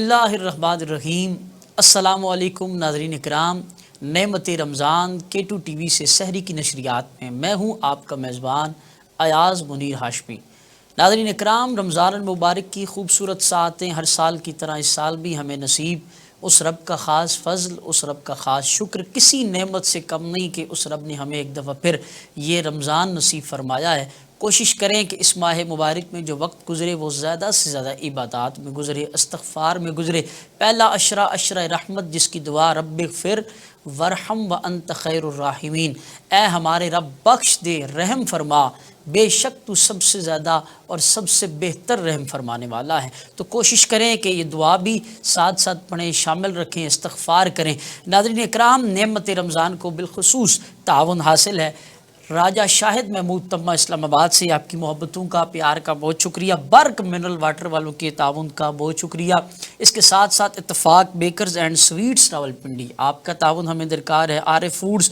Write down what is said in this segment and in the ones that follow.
اللہ الرحمن الرحیم۔ السلام علیکم ناظرین اکرام، نعمت رمضان K2 ٹی وی سے سحری کی نشریات میں ہوں آپ کا میزبان ایاز منیر ہاشمی۔ ناظرین اکرام، رمضان المبارک کی خوبصورت ساعتیں ہر سال کی طرح اس سال بھی ہمیں نصیب، اس رب کا خاص فضل، اس رب کا خاص شکر، کسی نعمت سے کم نہیں کہ اس رب نے ہمیں ایک دفعہ پھر یہ رمضان نصیب فرمایا ہے۔ کوشش کریں کہ اس ماہ مبارک میں جو وقت گزرے وہ زیادہ سے زیادہ عبادات میں گزرے، استغفار میں گزرے۔ پہلا عشرہ رحمت، جس کی دعا رب اغفر ورحم وانت خیر الراحمین، اے ہمارے رب بخش دے، رحم فرما، بے شک تو سب سے زیادہ اور سب سے بہتر رحم فرمانے والا ہے۔ تو کوشش کریں کہ یہ دعا بھی ساتھ ساتھ پڑھیں، شامل رکھیں، استغفار کریں۔ ناظرین اکرام، نعمت رمضان کو بالخصوص تعاون حاصل ہے راجہ شاہد محمود تمہ اسلام آباد سے۔ آپ کی محبتوں کا، پیار کا بہت شکریہ۔ برق منرل واٹر والوں کے تعاون کا بہت شکریہ۔ اس کے ساتھ ساتھ اتفاق بیکرز اینڈ سویٹس راولپنڈی، آپ کا تعاون ہمیں درکار ہے۔ عارف فوڈز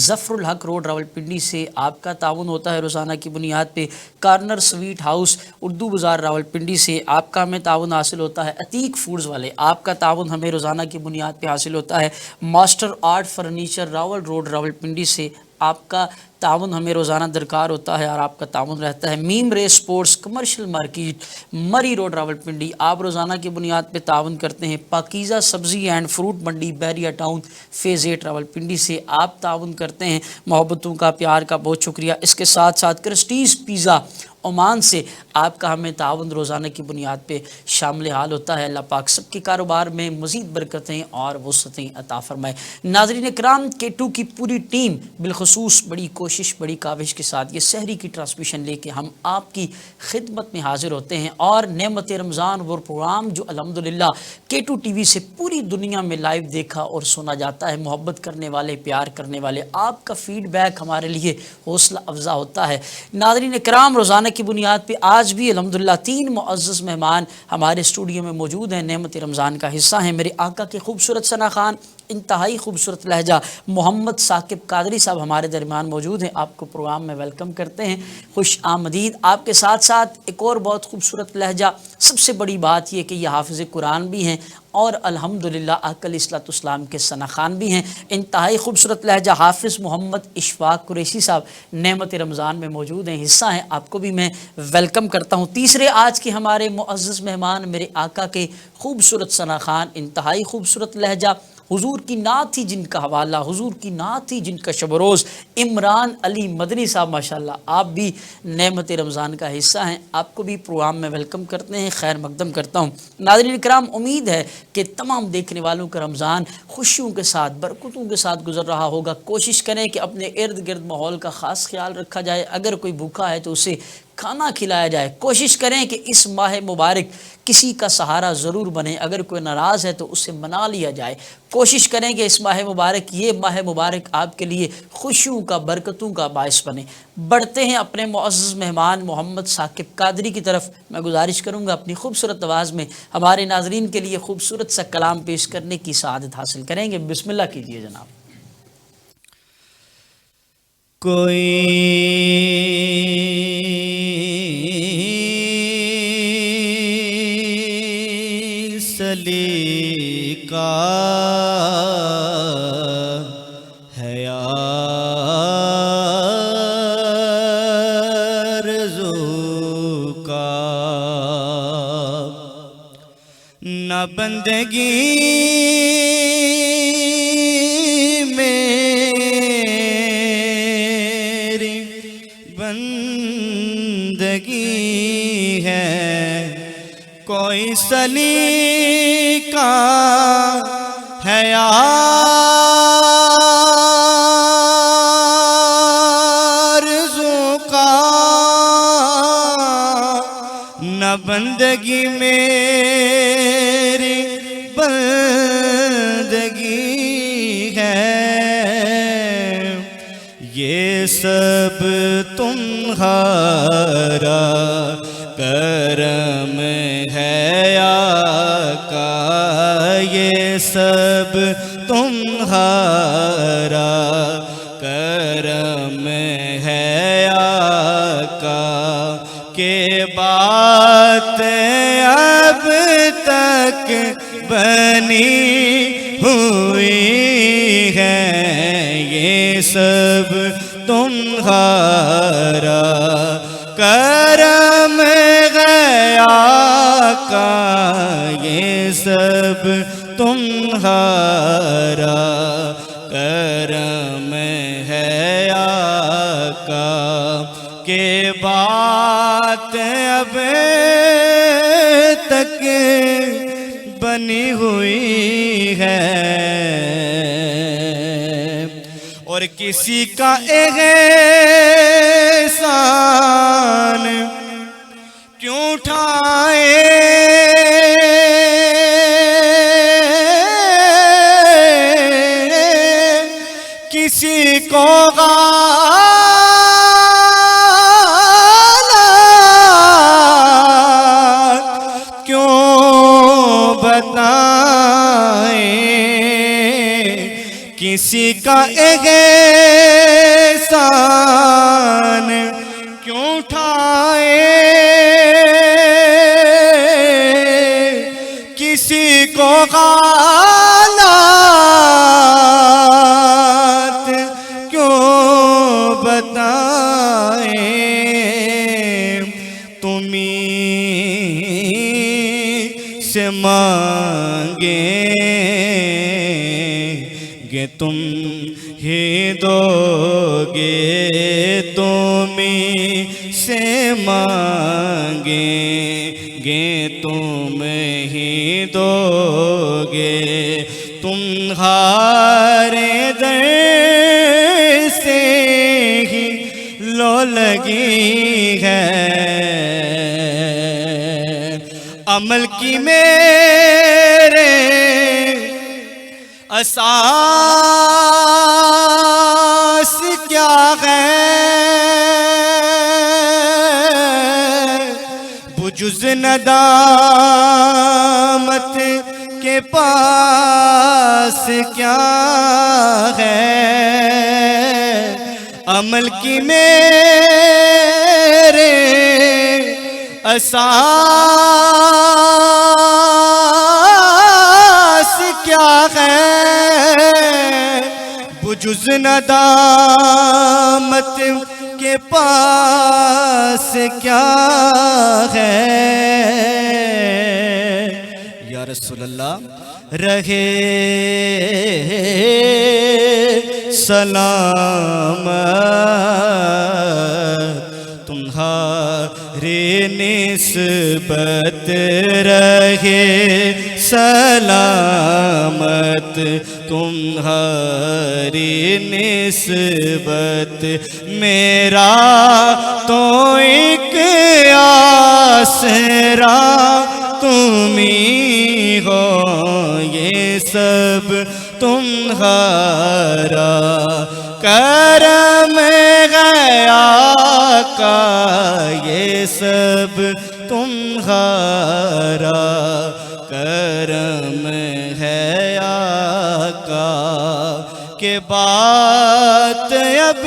ظفر الحق روڈ راولپنڈی سے آپ کا تعاون ہوتا ہے روزانہ کی بنیاد پہ۔ کارنر سویٹ ہاؤس اردو بازار راولپنڈی سے آپ کا ہمیں تعاون حاصل ہوتا ہے۔ عتیق فوڈز والے، آپ کا تعاون ہمیں روزانہ کی بنیاد پہ حاصل ہوتا ہے۔ Master art furniture Rawal road Rawalpindi سے آپ کا تعاون ہمیں روزانہ درکار ہوتا ہے اور آپ کا تعاون رہتا ہے۔ میم رے سپورٹس کمرشل مارکیٹ مری روڈ راولپنڈی، آپ روزانہ کی بنیاد پہ تعاون کرتے ہیں۔ پاکیزہ سبزی اینڈ فروٹ منڈی بیریا ٹاؤن فیز 8 راولپنڈی سے آپ تعاون کرتے ہیں۔ محبتوں کا، پیار کا بہت شکریہ۔ اس کے ساتھ ساتھ کرسٹیز پیزا عمان سے آپ کا ہمیں تعاون روزانہ کی بنیاد پہ شامل حال ہوتا ہے۔ اللہ پاک سب کے کاروبار میں مزید برکتیں اور وسعتیں عطا فرمائے۔ ناظرین اکرام، K2 کی پوری ٹیم بالخصوص بڑی کوشش، بڑی کاوش کے ساتھ یہ سحری کی ٹرانسمیشن لے کے ہم آپ کی خدمت میں حاضر ہوتے ہیں، اور نعمت رمضان وہ پروگرام جو الحمدللہ K2 ٹی وی سے پوری دنیا میں لائیو دیکھا اور سنا جاتا ہے۔ محبت کرنے والے، پیار کرنے والے، آپ کا فیڈ بیک ہمارے لیے حوصلہ افزا ہوتا ہے۔ ناظرین اکرام، روزانہ کی بنیاد پہ آج بھی الحمدللہ 3 معزز مہمان ہمارے اسٹوڈیو میں موجود ہیں، نعمت رمضان کا حصہ ہیں۔ میرے آقا کے خوبصورت ثنا خان، انتہائی خوبصورت لہجہ محمد ثاقب قادری صاحب ہمارے درمیان موجود ہیں، آپ کو پروگرام میں ویلکم کرتے ہیں، خوش آمدید۔ آپ کے ساتھ ساتھ ایک اور بہت خوبصورت لہجہ، سب سے بڑی بات یہ کہ یہ حافظ قرآن بھی ہیں اور الحمدللہ آقا علیہ الصلوۃ والسلام کے ثنا خان بھی ہیں۔ انتہائی خوبصورت لہجہ حافظ محمد اشفاق قریشی صاحب نعمت رمضان میں موجود ہیں، حصہ ہیں، آپ کو بھی میں ویلکم کرتا ہوں۔ تیسرے آج کے ہمارے معزز مہمان میرے آقا کے خوبصورت ثنا خان، انتہائی خوبصورت لہجہ، حضور کی نعت ہی جن کا حوالہ، حضور کی نعت ہی جن کا شب و روز، عمران علی مدنی صاحب، ماشاءاللہ آپ بھی نعمت رمضان کا حصہ ہیں، آپ کو بھی پروگرام میں ویلکم کرتے ہیں، خیر مقدم کرتا ہوں۔ ناظرین کرام، امید ہے کہ تمام دیکھنے والوں کا رمضان خوشیوں کے ساتھ، برکتوں کے ساتھ گزر رہا ہوگا۔ کوشش کریں کہ اپنے ارد گرد ماحول کا خاص خیال رکھا جائے، اگر کوئی بھوکا ہے تو اسے کھانا کھلایا جائے۔ کوشش کریں کہ اس ماہ مبارک کسی کا سہارا ضرور بنے، اگر کوئی ناراض ہے تو اسے منا لیا جائے۔ کوشش کریں کہ اس ماہ مبارک، یہ ماہ مبارک آپ کے لیے خوشیوں کا، برکتوں کا باعث بنے۔ بڑھتے ہیں اپنے معزز مہمان محمد ثاقب قادری کی طرف۔ میں گزارش کروں گا اپنی خوبصورت آواز میں ہمارے ناظرین کے لیے خوبصورت سا کلام پیش کرنے کی سعادت حاصل کریں گے۔ بسم اللہ کیجیے جناب۔ کوئی سلیقہ ہے آرزو کا، نہ بندگی بندگی ہے، کوئی سلیقہ ہے آرزو کا، نہ بندگی میری بندگی ہے، یہ سب تمہارا کرم ہے آقا، یہ سب تمہارا کرم ہے آقا، کہ بات اب تک ہوئی ہے یہ سب تمہارا کرم ہے آقا، یہ سب تمہارا کرم ہے آقا، کہ بات اب تک بنی ہوئی ہے، اور کسی کا احسان کیوں اٹھائے، کسی کو غالب کیوں بتائیں، کسی کا احسان کیوں اٹھائے، کسی کو غلط کیوں بتائیں، تمہیں سے مانگیں گے تم ہی دو گے، تمہیں سے مانگیں گے تم ہی دو گے، تمہارے در سے ہی لو لگی ہے، عمل کی میرے اساس کیا ہے، بجز ندامت کے پاس کیا ہے، عمل کی میرے اساس کیا ہے، بجز ندامت کے پاس کیا ہے، یا رسول اللہ رہے سلامت تمہاری نسبت، رہے سلامت تمہاری نسبت، میرا تو ایک آسرا تم ہی ہو، یہ سب تمہارا کرم ہے آقا، یہ سب تمہارا کرم ہے آقا، کہ بات اب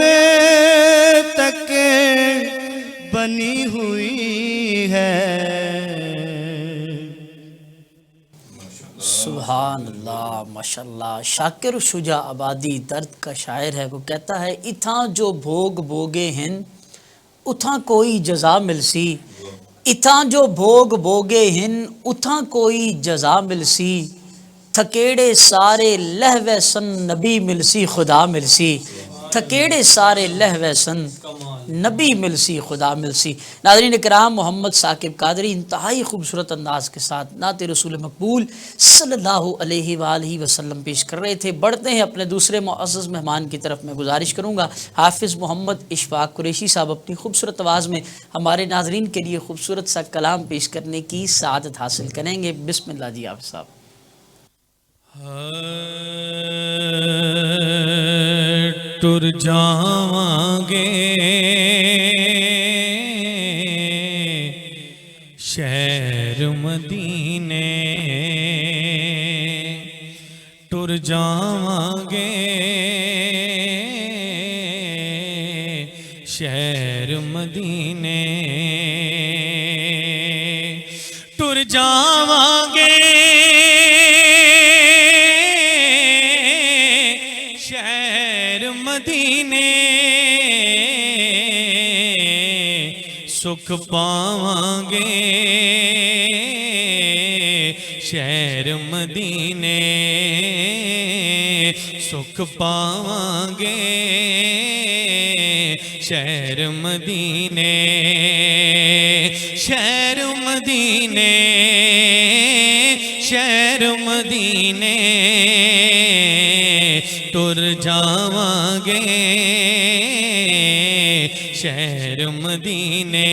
تک بنی ہوئی ہے۔ سبحان اللہ، ماشاءاللہ۔ شاکر شجاع آبادی درد کا شاعر ہے، وہ کہتا ہے اتھاں جو بھوگ بوگے ہن اتھاں کوئی جزا ملسی، اتھاں جو بھوگ بوگے ہن اتھاں کوئی جزا ملسی، تھکیڑے سارے لہوے سن نبی ملسی خدا ملسی، تھکیڑے سارے لہوے سن نبی ملسی خدا ملسی۔ ناظرین کرام، محمد ثاقب قادری انتہائی خوبصورت انداز کے ساتھ نعت رسول مقبول صلی اللہ علیہ وآلہ وسلم پیش کر رہے تھے۔ بڑھتے ہیں اپنے دوسرے معزز مہمان کی طرف۔ میں گزارش کروں گا حافظ محمد اشفاق قریشی صاحب اپنی خوبصورت آواز میں ہمارے ناظرین کے لیے خوبصورت سا کلام پیش کرنے کی سعادت حاصل کریں گے۔ بسم اللہ جی حافظ صاحب۔ ٹر جاواں گے شہر مدینے، ٹر جاواں گے شہر مدینے، ٹر جاواں گے مدینے سکھ پاواں گے شہر مدینے سکھ پاواں گے شہر مدینے شہر مدینے شہر مدینے ٹر جاواں گے شہر مدینے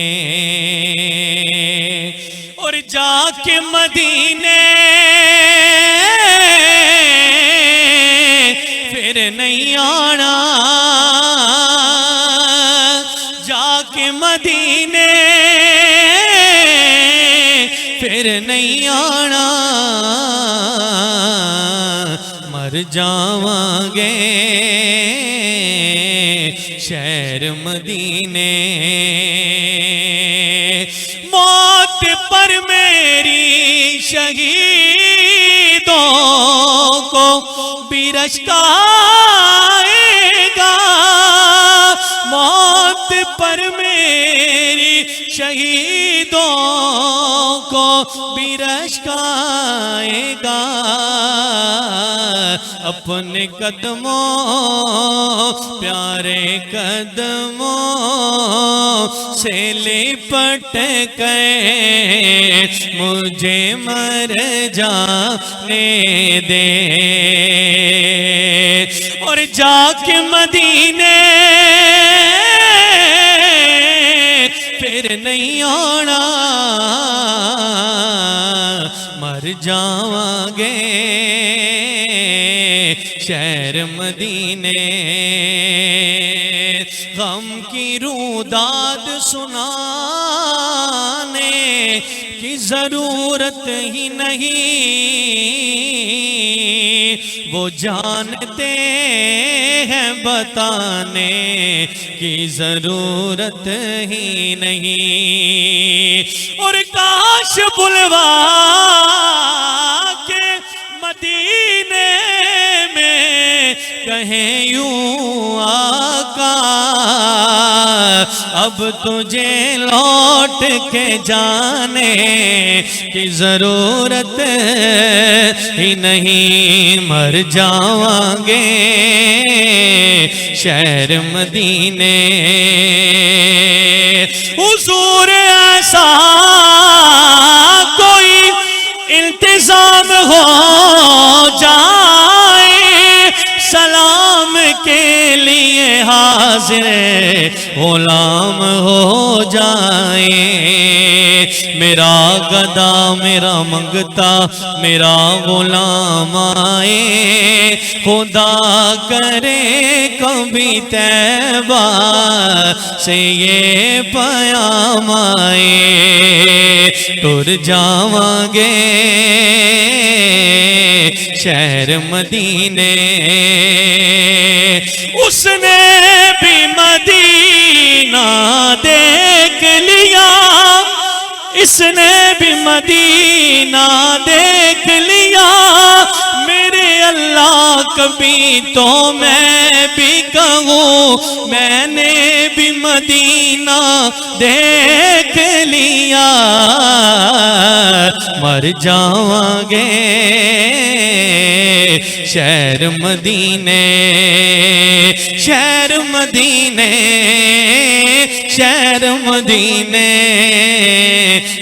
اور جا کے مدینے پھر نہیں آنا جا کے مدینے پھر نہیں آنا مر جاواں گے شہر مدینے موت پر میری شہیدوں کو بھی رشک آئے گا موت پر میری شہیدوں کو بھی رشک آئے گا اپنے قدموں پیارے قدموں سے لپٹ کے مجھے مر جانے دے اور جا کے مدینے پھر نہیں آنا مر جاواں گے شہر مدینے غم کی روداد سنانے کی ضرورت ہی نہیں وہ جانتے ہیں بتانے کی ضرورت ہی نہیں اور کاش بلوا کے مدینے میں کہیں یوں آقا اب تجھے لوٹ کے جانے کی ضرورت ہی نہیں مر جاواں گے شہر مدینے حضور ایسا کوئی التزام ہو جائے سلام کے لیے حاضر غلام ہو جائے میرا گدا میرا منگتا میرا غلام آئے خدا کرے کبھی طیبہ سے یہ پیام آئے ٹر جاواں گے شہر مدینے اس نے بھی مدینہ دیکھ لیا اس نے بھی مدینہ دیکھ لیا میرے اللہ کبھی تو میں بھی کہوں میں نے بھی مدینہ دیکھ لیا مر جاواں گے شہر مدینے شہر مدینے شہر مدینے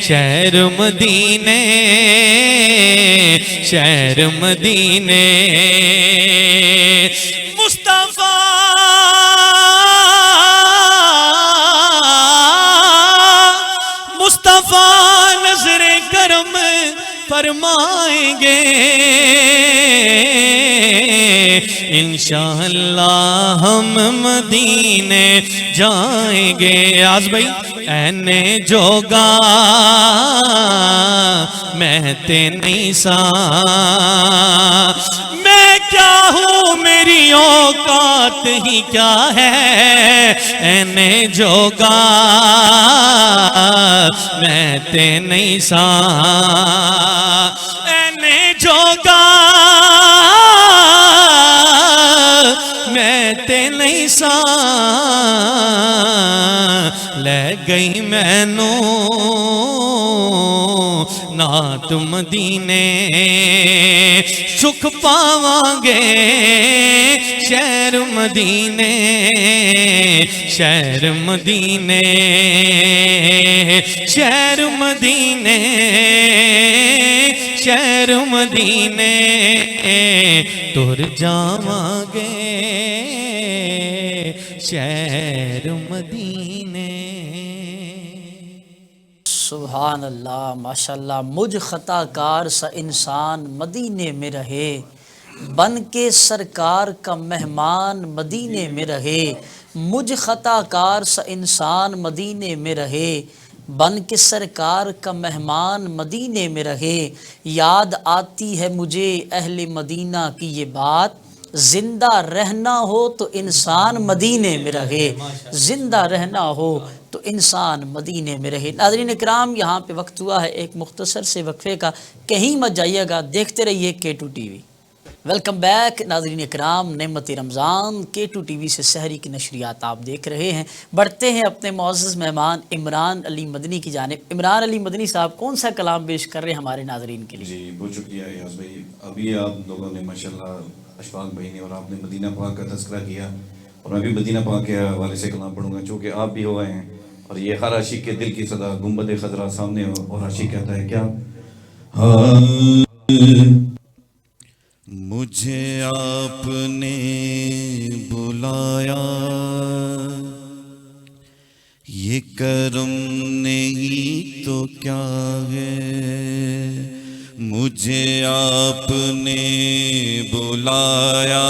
شہر مدینے شہر مدینے مصطفیٰ مصطفیٰ نظر کرم فرمائیں گے انشاءاللہ ہم مدینے جائیں گے آج بھائی اینے جوگا میں تے نہیں سا میں کیا ہوں میری اوقات ہی کیا ہے اینے جوگا میں تے نہیں سا اینے جوگا میں تے نہیں سا لے گئی مینوں نات مدینے سکھ پاواں گے شہر مدینے شہر مدینے شہر مدینے شہر مدینے تر جاواں گے شہر مدینے. سبحان اللہ ماشاءاللہ. مجھ خطا کار سا انسان مدینے میں رہے بن کے سرکار کا مہمان مدینے میں رہے. مجھ خطا کار سا انسان مدینے میں رہے بن کے سرکار کا مہمان مدینے میں رہے. یاد آتی ہے مجھے اہل مدینہ کی یہ بات زندہ رہنا ہو تو انسان مدینے میں رہے زندہ رہنا ہو تو انسان مدینے میں رہے. ناظرین اکرام یہاں پہ وقت ہوا ہے ایک مختصر سے وقفے کا. کہیں مت جائیے گا, دیکھتے رہیے K2 TV. ویلکم بیک ناظرین اکرام. نعمت رمضان K2 TV سے سحری کی نشریات آپ دیکھ رہے ہیں. بڑھتے ہیں اپنے معزز مہمان عمران علی مدنی کی جانب. عمران علی مدنی صاحب کون سا کلام پیش کر رہے ہیں ہمارے ناظرین کے لیے؟ جی بہت شکریہ ایاز بھائی. ابھی آپ لوگوں نے ماشاءاللہ اشفاق بھائی نے اور آپ نے مدینہ پاک کا تذکرہ کیا اور میں بھی مدینہ پاک کے حوالے سے کلام پڑھوں گا چونکہ آپ بھی ہو گئے ہیں اور یہ ہر عاشق کے دل کی صدا گنبد خضرا سامنے ہو اور عاشق کہتا ہے کیا مجھے آپ نے بلایا یہ کرم نہیں تو کیا ہے مجھے آپ نے بلایا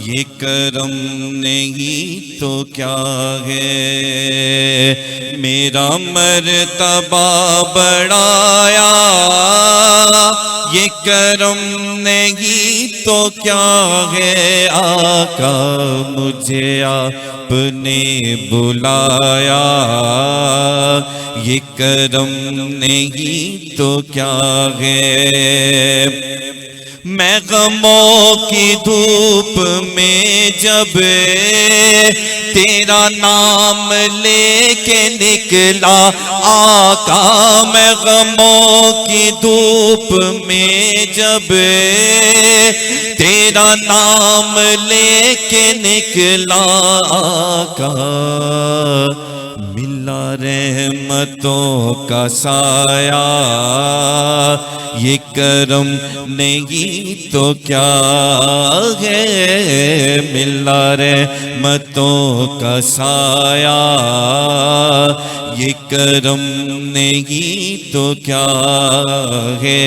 یہ کرم نہیں تو کیا ہے میرا مرتبہ بڑھایا یہ کرم نہیں تو کیا ہے آقا مجھے آپ نے بلایا یہ کرم نہیں تو کیا ہے میں غموں کی دھوپ میں جب تیرا نام لے کے نکلا آقا میں غموں کی دھوپ میں جب تیرا نام لے کے نکلا آقا ملا رحمتوں کا سایہ یہ کرم نہیں تو کیا ہے ملا رحمتوں کا سایہ یہ کرم نہیں تو کیا ہے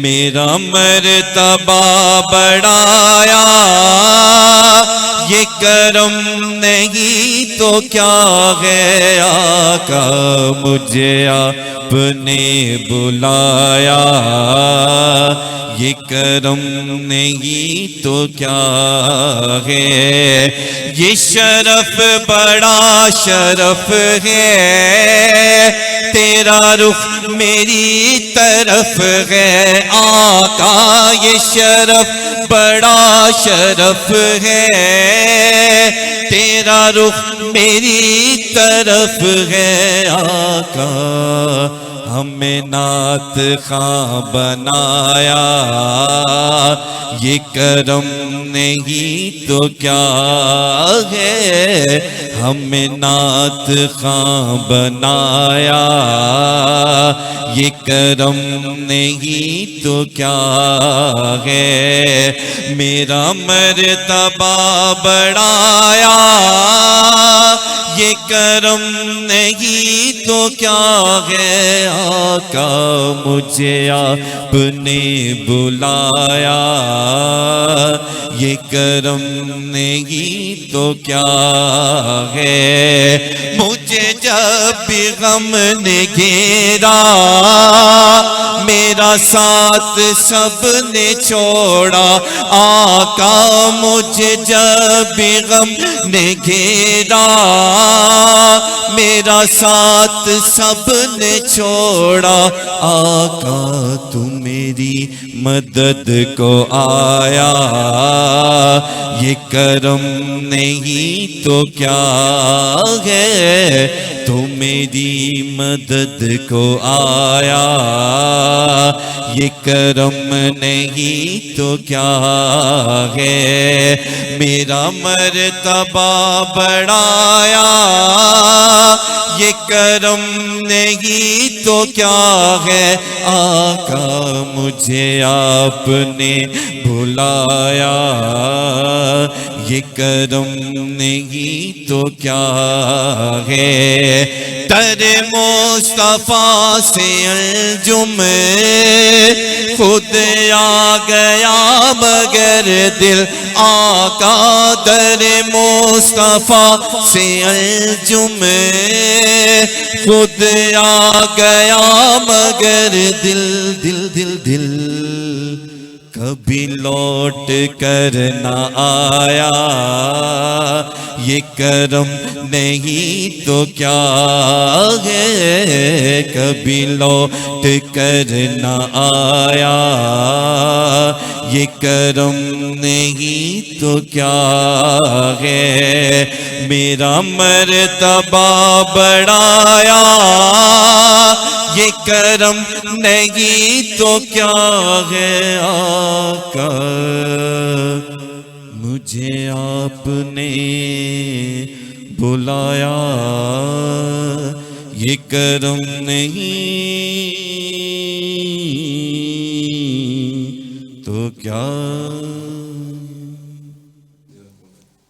میرا مرتبہ بڑھایا یہ کرم نہیں تو کیا ہے آقا مجھے آپ نے بلایا یہ کرم نہیں تو کیا ہے یہ شرف بڑا شرف ہے تیرا رخ میری طرف ہے آقا یہ شرف بڑا شرف ہے تیرا رخ میری طرف ہے آقا ہمیں نعت خواں بنایا یہ کرم نہیں تو کیا ہے ہمیں نعت خواں بنایا یہ کرم نہیں تو کیا ہے میرا مرتبہ بڑھایا یہ کرم نہیں تو کیا ہے آقا مجھے آپ نے بلایا یہ کرم نہیں تو کیا ہے مجھے جب بھی غم نے گھیرا میرا ساتھ سب نے چھوڑا آقا مجھے جب بھی غم نے گھیرا میرا ساتھ سب نے چھوڑا آقا تو میری مدد کو آیا یہ کرم نہیں تو کیا ہے، تو میری مدد کو آیا، یہ کرم نہیں تو کیا ہے، میرا مرتبہ بڑھایا، یہ کرم نہیں تو کیا ہے، آقا مجھے آپ نے بلایا، یہ کرم نہیں تو کیا ہے، در مصطفیٰ سے انجم خود آ گیا مگر دل آقا، در مصطفیٰ سے انجم خود آ گیا مگر دل دل دل دل کبھی لوٹ کر نہ آیا، یہ کرم نہیں تو کیا ہے، کبھی لوٹ کر نہ آیا، یہ کرم نہیں تو کیا ہے، میرا مرتبہ بڑھایا، یہ کرم نہیں تو کیا ہے، آقا مجھے آپ نے بلایا، یہ کرم نہیں تو کیا۔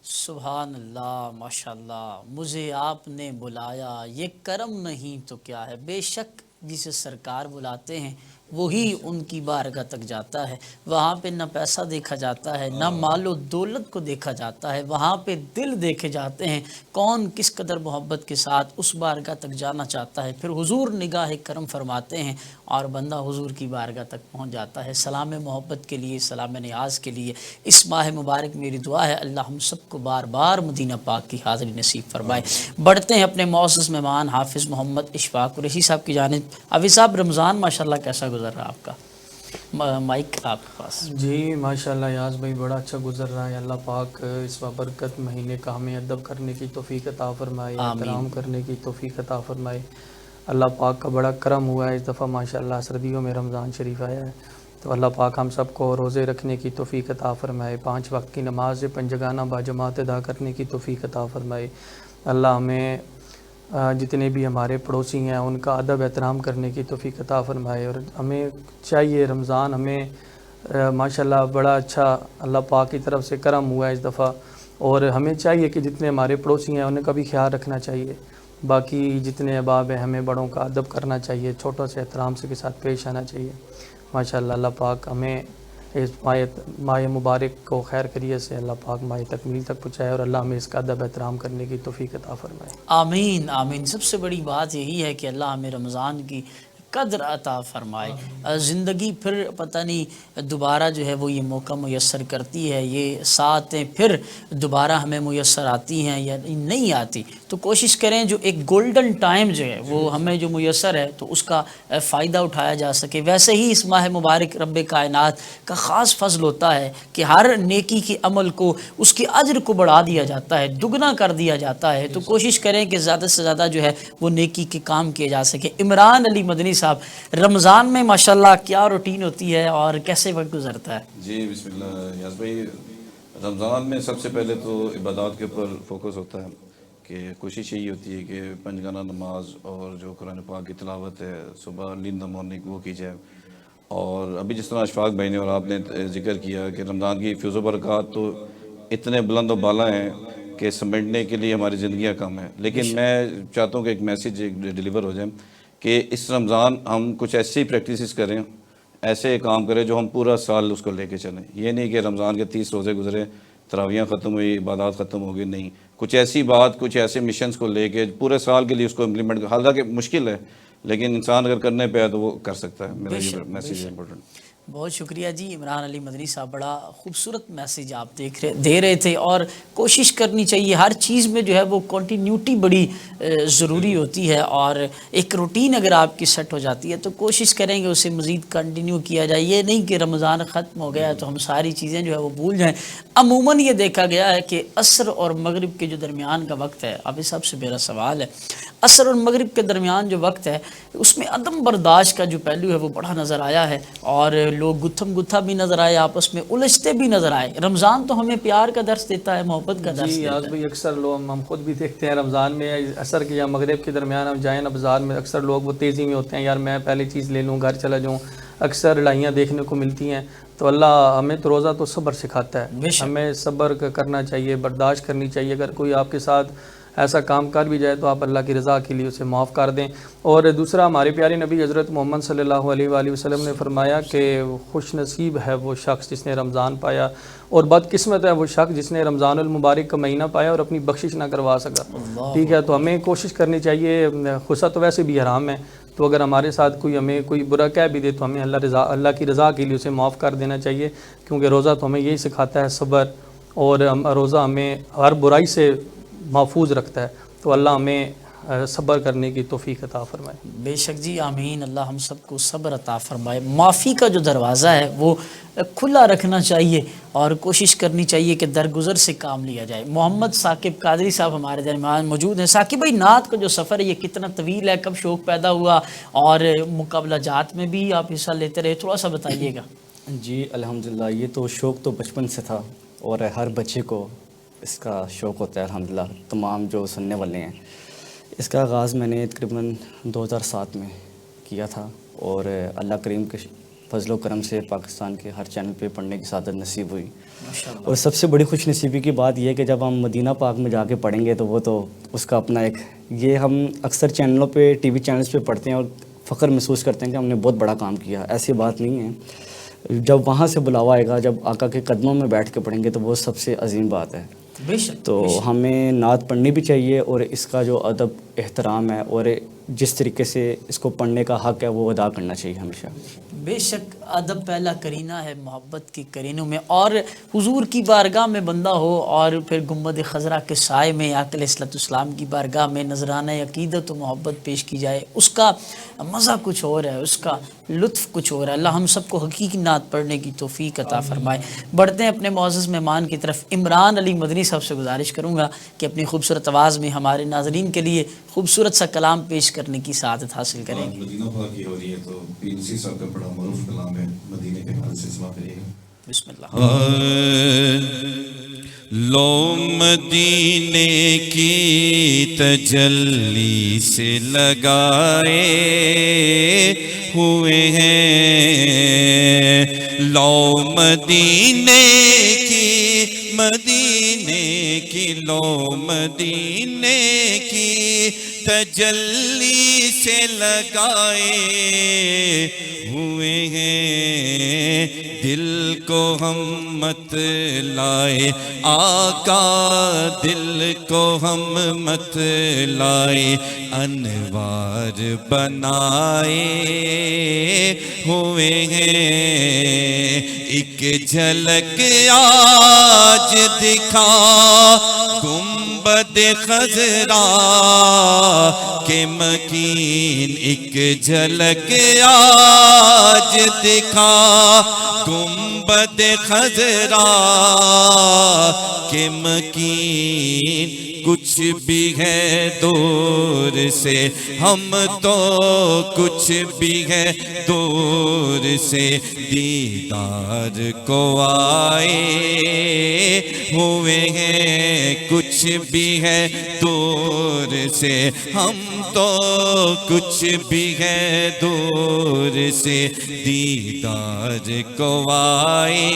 سبحان اللہ، ماشاءاللہ، مجھے آپ نے بلایا، یہ کرم نہیں تو کیا ہے۔ بے شک جسے سرکار بلاتے ہیں وہی ان کی بارگاہ تک جاتا ہے، وہاں پہ نہ پیسہ دیکھا جاتا ہے، نہ مال و دولت کو دیکھا جاتا ہے، وہاں پہ دل دیکھے جاتے ہیں، کون کس قدر محبت کے ساتھ اس بارگاہ تک جانا چاہتا ہے، پھر حضور نگاہ کرم فرماتے ہیں اور بندہ حضور کی بارگاہ تک پہنچ جاتا ہے۔ سلام محبت کے لیے، سلام نیاز کے لیے اس ماہ مبارک میری دعا ہے اللہ ہم سب کو بار بار مدینہ پاک کی حاضری نصیب فرمائے۔ بڑھتے ہیں اپنے معزز مہمان حافظ محمد اشفاق قریشی صاحب کی جانب۔ حافظ صاحب، رمضان ماشاءاللہ کیسا گزر رہا آپ کا؟ مائک آپ کے پاس۔ جی ماشاءاللہ یاز بھائی بڑا اچھا گزر رہا ہے، اللہ پاک اس بابرکت مہینے کا ہمیں ادب کرنے کی توفیق عطا فرمائے، احترام کرنے کی توفیق عطا فرمائے۔ اللہ پاک کا بڑا کرم ہوا ہے، اس دفعہ ماشاءاللہ سردیوں میں رمضان شریف آیا ہے، تو اللہ پاک ہم سب کو روزے رکھنے کی توفیق عطا فرمائے، 5 وقت کی نماز پنجگانہ باجماعت ادا کرنے کی توفیق عطا فرمائے۔ اللہ ہمیں جتنے بھی ہمارے پڑوسی ہیں ان کا ادب احترام کرنے کی توفیق عطا فرمائے، اور ہمیں چاہیے رمضان ہمیں ماشاءاللہ بڑا اچھا اللہ پاک کی طرف سے کرم ہوا ہے اس دفعہ، اور ہمیں چاہیے کہ جتنے ہمارے پڑوسی ہیں انہیں کا بھی خیال رکھنا چاہیے، باقی جتنے احباب ہیں ہمیں بڑوں کا ادب کرنا چاہیے، چھوٹوں سے احترام سے کے ساتھ پیش آنا چاہیے۔ ماشاءاللہ اللہ پاک ہمیں اس ماہ مبارک کو خیر کریے سے اللہ پاک ماہ تکمیل تک پہنچائے، اور اللہ ہمیں اس کا ادب احترام کرنے کی توفیق عطا فرمائے۔ آمین آمین۔ سب سے بڑی بات یہی ہے کہ اللہ ہمیں رمضان کی قدر عطا فرمائے، زندگی پھر پتہ نہیں دوبارہ جو ہے وہ یہ موقع میسر کرتی ہے، یہ ساتیں پھر دوبارہ ہمیں میسر آتی ہیں یا نہیں آتی، تو کوشش کریں جو ایک گولڈن ٹائم جو ہے وہ ہمیں جو میسر ہے تو اس کا فائدہ اٹھایا جا سکے۔ ویسے ہی اس ماہ مبارک رب کائنات کا خاص فضل ہوتا ہے کہ ہر نیکی کے عمل کو، اس کے اجر کو بڑھا دیا جاتا ہے، دگنا کر دیا جاتا ہے، تو کوشش کریں کہ زیادہ سے زیادہ جو ہے وہ نیکی کے کام کیے جا سکے۔ عمران علی مدنی صاحب، رمضان میں ماشاءاللہ کیا روٹین ہوتی ہے اور کیسے وقت گزرتا ہے؟ جی بسم اللہ یاز بھائی، رمضان میں سب سے پہلے تو عبادات کے اوپر فوکس ہوتا ہے کہ کوشش یہی ہوتی ہے کہ پنجگانہ نماز اور جو قرآن پاک کی تلاوت ہے صبح ارلی ان دا مارننگ وہ کی جائے، اور ابھی جس طرح اشفاق بھائی نے اور آپ نے ذکر کیا کہ رمضان کی فیض و برکات تو اتنے بلند و بالا ہیں کہ سمیٹنے کے لیے ہماری زندگیاں کم ہیں، لیکن میں چاہتا ہوں کہ ایک میسیج ڈیلیور ہو جائے کہ اس رمضان ہم کچھ ایسی پریکٹیسز کریں، ایسے کام کریں جو ہم پورا سال اس کو لے کے چلیں۔ یہ نہیں کہ رمضان کے 30 روزے گزرے، تراویحیں ختم ہوئی، عبادات ختم ہو گئی، نہیں، کچھ ایسی بات، کچھ ایسے مشنز کو لے کے پورے سال کے لیے اس کو امپلیمنٹ، حالانکہ مشکل ہے لیکن انسان اگر کرنے پہ ہے تو وہ کر سکتا ہے۔ میرا یہ میسیج ہے امپورٹنٹ۔ بہت شکریہ جی عمران علی مدنی صاحب، بڑا خوبصورت میسیج آپ دے رہے تھے، اور کوشش کرنی چاہیے ہر چیز میں جو ہے وہ کنٹینیوٹی بڑی ضروری ہوتی ہے، اور ایک روٹین اگر آپ کی سیٹ ہو جاتی ہے تو کوشش کریں گے اسے مزید کنٹینیو کیا جائے، یہ نہیں کہ رمضان ختم ہو گیا تو ہم ساری چیزیں جو ہے وہ بھول جائیں۔ عموماً یہ دیکھا گیا ہے کہ عصر اور مغرب کے جو درمیان کا وقت ہے، اب اس سب سے میرا سوال ہے، عصر اور مغرب کے درمیان جو وقت ہے اس میں عدم برداشت کا جو پہلو ہے وہ بڑا نظر آیا ہے، اور لوگ گتھم گتھا بھی نظر آئے، آپس میں الجھتے بھی نظر آئے۔ رمضان تو ہمیں پیار کا درس دیتا ہے، محبت کا درس جی دیتا آج ہے۔ بھائی اکثر لوگ، ہم خود بھی دیکھتے ہیں رمضان میں عصر کے یا مغرب کے درمیان ہم جائیں نا بازار میں، اکثر لوگ وہ تیزی میں ہوتے ہیں، یار میں پہلے چیز لے لوں، گھر چلا جاؤں، اکثر لڑائیاں دیکھنے کو ملتی ہیں۔ تو اللہ ہمیں تو روزہ تو صبر سکھاتا بے ہے، شک۔ ہمیں صبر کرنا چاہیے، برداشت کرنی چاہیے، اگر کوئی آپ کے ساتھ ایسا کام کر بھی جائے تو آپ اللہ کی رضا کے لیے اسے معاف کر دیں۔ اور دوسرا، ہمارے پیارے نبی حضرت محمد صلی اللہ علیہ وآلہ وسلم نے فرمایا کہ خوش نصیب ہے وہ شخص جس نے رمضان پایا، اور بدقسمت ہے وہ شخص جس نے رمضان المبارک کا مہینہ پایا اور اپنی بخشش نہ کروا سکا۔ ٹھیک ہے، تو ہمیں کوشش کرنی چاہیے، غصہ تو ویسے بھی حرام ہے، تو اگر ہمارے ساتھ کوئی ہمیں کوئی برا کہہ بھی دے تو ہمیں اللہ کی رضا کے لیے اسے معاف کر دینا چاہیے، کیونکہ روزہ تو ہمیں یہی سکھاتا ہے صبر، اور روزہ ہمیں ہر برائی سے محفوظ رکھتا ہے، تو اللہ ہمیں صبر کرنے کی توفیق عطا فرمائے۔ بے شک جی، آمین، اللہ ہم سب کو صبر عطا فرمائے۔ معافی کا جو دروازہ ہے وہ کھلا رکھنا چاہیے، اور کوشش کرنی چاہیے کہ درگزر سے کام لیا جائے۔ محمد ثاقب قادری صاحب ہمارے درمیان موجود ہیں۔ ثاقب بھائی، نعت کا جو سفر ہے یہ کتنا طویل ہے، کب شوق پیدا ہوا، اور مقابلہ جات میں بھی آپ حصہ لیتے رہے، تھوڑا سا بتائیے گا۔ جی الحمدللہ، یہ تو شوق تو بچپن سے تھا، اور ہر بچے کو اس کا شوق ہوتا ہے الحمدللہ، تمام جو سننے والے ہیں۔ اس کا آغاز میں نے تقریباً 2007 میں کیا تھا، اور اللہ کریم کے فضل و کرم سے پاکستان کے ہر چینل پہ پڑھنے کی سعادت نصیب ہوئی۔ اور سب سے بڑی خوش نصیبی کی بات یہ ہے کہ جب ہم مدینہ پاک میں جا کے پڑھیں گے تو وہ تو اس کا اپنا ایک، یہ ہم اکثر چینلوں پہ ٹی وی چینلز پہ پڑھتے ہیں اور فخر محسوس کرتے ہیں کہ ہم نے بہت بڑا کام کیا، ایسی بات نہیں ہے۔ جب وہاں سے بلاوا آئے گا، جب آقا کے قدموں میں بیٹھ کے پڑھیں گے تو وہ سب سے عظیم بات ہے۔ بے شک، تو ہمیں نعت پڑھنی بھی چاہیے، اور اس کا جو ادب احترام ہے اور جس طریقے سے اس کو پڑھنے کا حق ہے وہ ادا کرنا چاہیے ہمیشہ۔ بے شک، ادب پہلا کرینہ ہے محبت کی کرینوں میں، اور حضور کی بارگاہ میں بندہ ہو اور پھر گنبد خضرا کے سائے میں آقا علیہ الصلوۃ والسلام کی بارگاہ میں نذرانہ عقیدت و محبت پیش کی جائے، اس کا مزہ کچھ اور ہے، اس کا لطف کچھ اور ہے۔ اللہ ہم سب کو حقیقی نعت پڑھنے کی توفیق عطا فرمائے۔ بڑھتے ہیں اپنے معزز مہمان کی طرف۔ عمران علی مدنی صاحب سے گزارش کروں گا کہ اپنی خوبصورت آواز میں ہمارے ناظرین کے لیے خوبصورت سا کلام پیش کرنے کی سعادت حاصل کریں گے۔ مدینہ پاک کی ہو رہی ہے تو پیر نصیر صاحب کا بڑا معروف کلام ہے، مدینے کے حال سے سما کریے گا۔ بسم اللہ۔ لو مدینے کی تجلی سے لگائے ہوئے ہیں، لو مدینے کی لو مدینے کی تجلی سے لگائے ہوئے ہیں، دل کو ہم مت لائے آقا، دل کو ہم مت لائے، انوار بنائے ہوئے ہیں، ایک جھلک آج دکھا گنبد خضرا کے مکین، ایک جھلک آج دکھا گنبد خضرا کے مکین، کچھ بھی ہے دور سے ہم تو کچھ بھی ہے دور سے دیدار کو آئے ہوئے ہیں، کچھ بھی ہے دور سے ہم تو کچھ بھی ہے دور سے دیدار کو آئے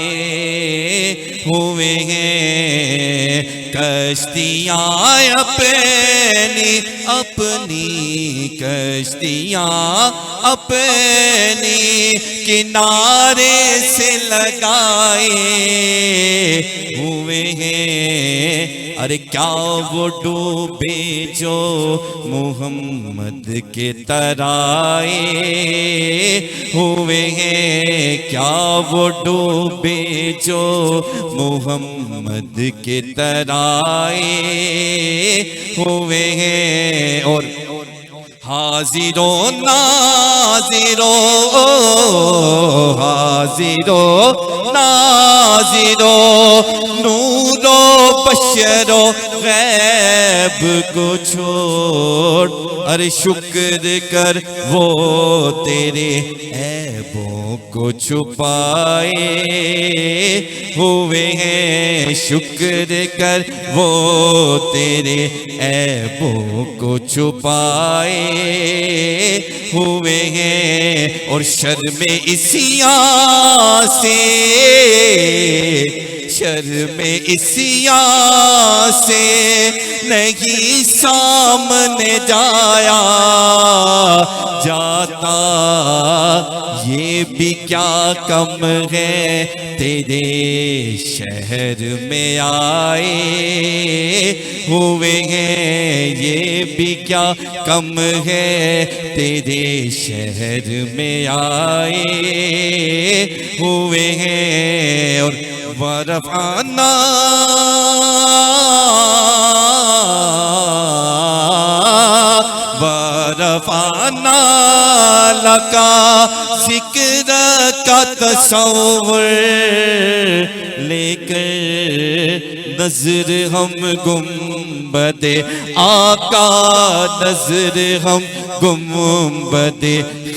ہوئے ہیں، کشتیاں اپنی کشتیاں اپنی کنارے سے لگائے ہوئے ہیں، ارے کیا وہ ڈوبے جو محمد کے ترائے ہوئے ہیں، کیا وہ ڈوبے جو محمد کے ترائے ہوئے ہیں، اور حاضر و ناظر و حاضر و ناظر و نور و بشر و غیب کو چھوڑ، ارے شکر کر وہ تیرے عیبوں کو چھپائے ہوئے ہیں، شکر کر وہ تیرے عیبوں کو چھپائے ہوئے ہیں، اور شرم عصیاں سے، شرم عصیاں سے نہیں سامنے جایا جاتا، یہ بھی کیا کم ہے تیرے شہر میں آئے ہوئے ہیں، یہ بھی کیا کم ہے تیرے شہر میں آئے ہوئے ہیں، اور وَرَفَعْنَا وَرَفَعْنَا لَكَ ذِكْرَكَ تصور لے کر نظر ہم گنبد آقا، نظر ہم گنبد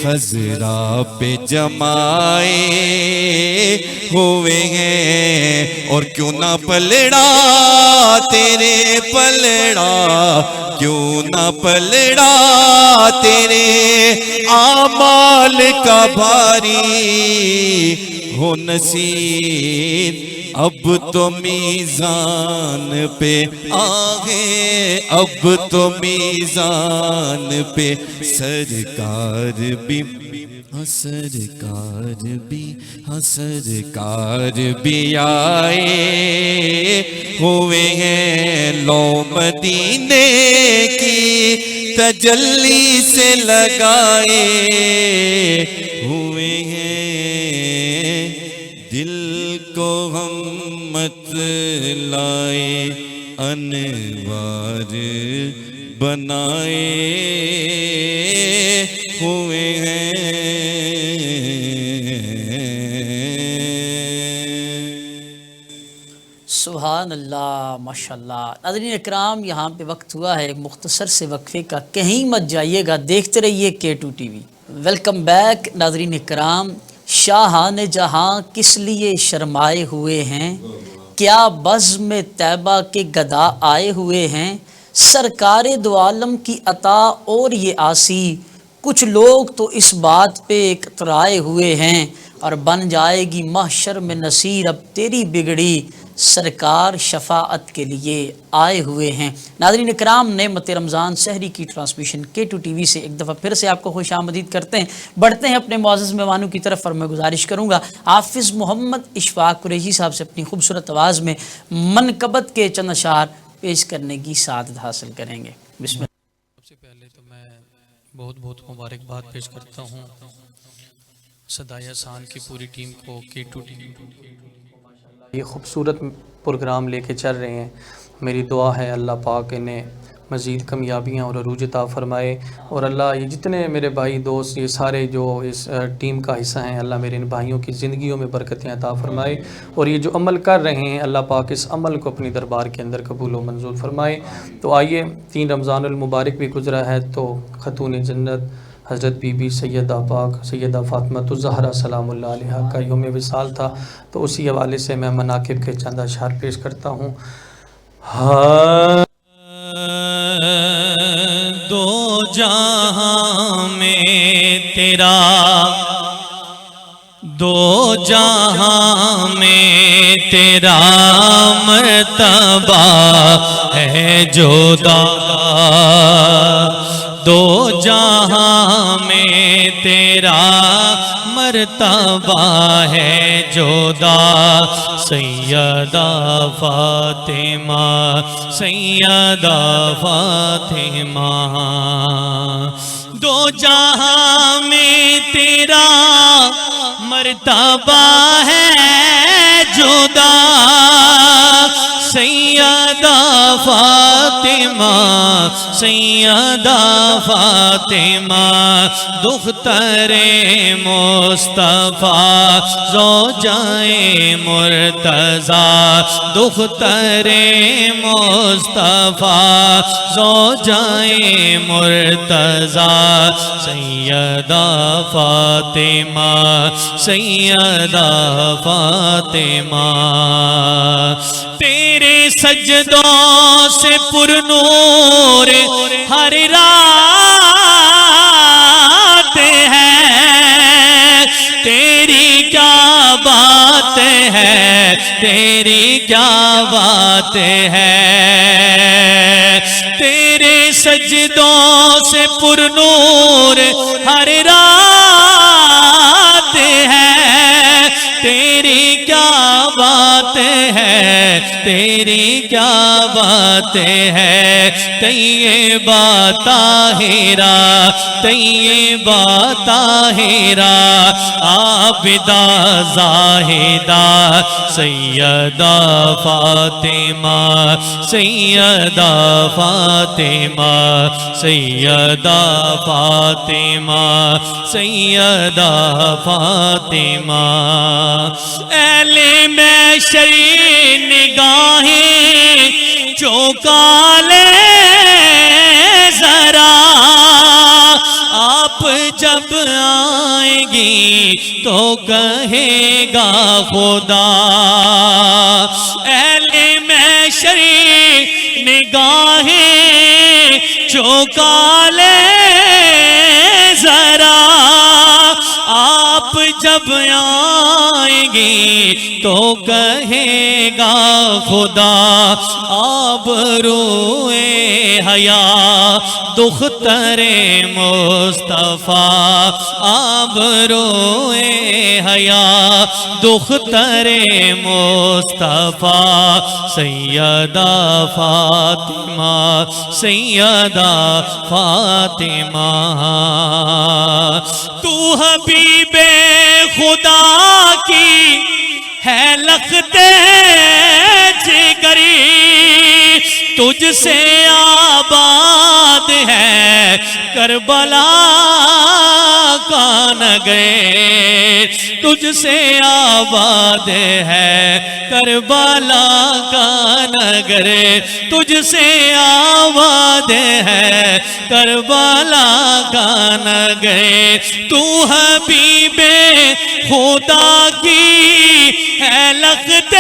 خضرا پہ جمائے ہوئے ہیں، اور کیوں نہ پلڑا تیرے پلڑا، کیوں نہ پلڑا تیرے اعمال کا بھاری ہو نصیب، اب تو میزان پہ آگے، اب تو میزان پہ سرکار بھی، سرکار بھی، سرکار بھی آئے ہوئے ہیں، لو مدینے کی تجلی سے لگائے ہوئے ہیں، دل کو ہم مت لائے انوار بنائے ہوئے ہیں۔ سبحان اللہ، ماشاءاللہ۔ ناظرین اکرام، یہاں پہ وقت ہوا ہے مختصر سے وقفے کا، کہیں مت جائیے گا، دیکھتے رہیے K2 T V. Welcome back ناظرین اکرام۔ شاہان جہاں کس لیے شرمائے ہوئے ہیں، کیا بزم طیبہ کے گدا آئے ہوئے ہیں، سرکار دو عالم کی عطا اور یہ آسی، کچھ لوگ تو اس بات پہ اترائے ہوئے ہیں، اور بن جائے گی محشر میں نصیر اب تیری بگڑی، سرکار شفاعت کے لیے آئے ہوئے ہیں۔ ناظرین اکرام، نعمت رمضان سحری کی ٹرانسمیشن K2 ٹی وی سے ایک دفعہ پھر سے آپ کو خوش آمدید کرتے ہیں۔ بڑھتے ہیں اپنے معزز مہمانوں کی طرف، اور میں گزارش کروں گا حافظ محمد اشفاق قریشی صاحب سے اپنی خوبصورت آواز میں منقبت کے چند اشعار پیش کرنے کی سعادت حاصل کریں گے۔ بسم اللہ۔ سب سے پہلے تو میں بہت بہت مبارکباد پیش کرتا ہوں صدائے احسان کی پوری ٹیم کو، K2 ٹی وی، یہ خوبصورت پروگرام لے کے چل رہے ہیں۔ میری دعا ہے اللہ پاک انہیں مزید کامیابیاں اور عروج عطا فرمائے، اور اللہ یہ جتنے میرے بھائی دوست یہ سارے جو اس ٹیم کا حصہ ہیں، اللہ میرے ان بھائیوں کی زندگیوں میں برکتیں عطا فرمائے، اور یہ جو عمل کر رہے ہیں اللہ پاک اس عمل کو اپنی دربار کے اندر قبول و منظور فرمائے۔ تو آئیے، 3 رمضان المبارک بھی گزرا ہے، تو خاتون جنت حضرت بی بی سیدہ پاک سیدہ فاطمہ الزہرا سلام اللہ علیہا کا یوم وصال تھا، تو اسی حوالے سے میں مناقب کے چند اشعار پیش کرتا ہوں۔ دو جہاں میں تیرا، دو جہاں میں تیرا مرتبہ ہے جودا، دو جہاں میں تیرا مرتبہ ہے جودا سیدہ فاطمہ سیدہ فاطمہ دو جہاں میں تیرا مرتبہ ہے جودا سیدہ فاطمہ سیدہ فاطمہ دختر مصطفیٰ زوجائے مرتضیٰ دختر مصطفیٰ زوجائے مرتضیٰ سیدہ فاطمہ سیدہ فاطمہ تیرے سجدوں سے پر نور ہر رات ہے تیری کیا بات ہے تیری کیا بات ہے تیرے سجدوں سے پر نور ہر رات ہے تیری کیا بات ہے تیری کیا بات ہے طیبہ طاہرہ طیبہ طاہرہ عابدہ زاہدہ سیدہ فاطمہ سیدہ فاطمہ سیدہ فاطمہ سیدہ فاطمہ اہل محشر نگاہیں چوکا لے ذرا آپ جب آئیں گی تو کہے گا خدا اہل محشر نگاہیں چوکا لے ذرا آپ جب آئیں گے تو کہے گا خدا آبروئے حیا دختر مصطفیٰ آبروئے حیا دختر مصطفیٰ سیدہ فاطمہ سیدہ فاطمہ تو حبیب خدا کی ہے لخت جگری تجھ سے آباد ہے کربلا کا نگر تجھ سے آباد ہے کربلا کا نگر تجھ سے آباد ہے کربلا کا نگر تو حبیب خدا کی ہے لخت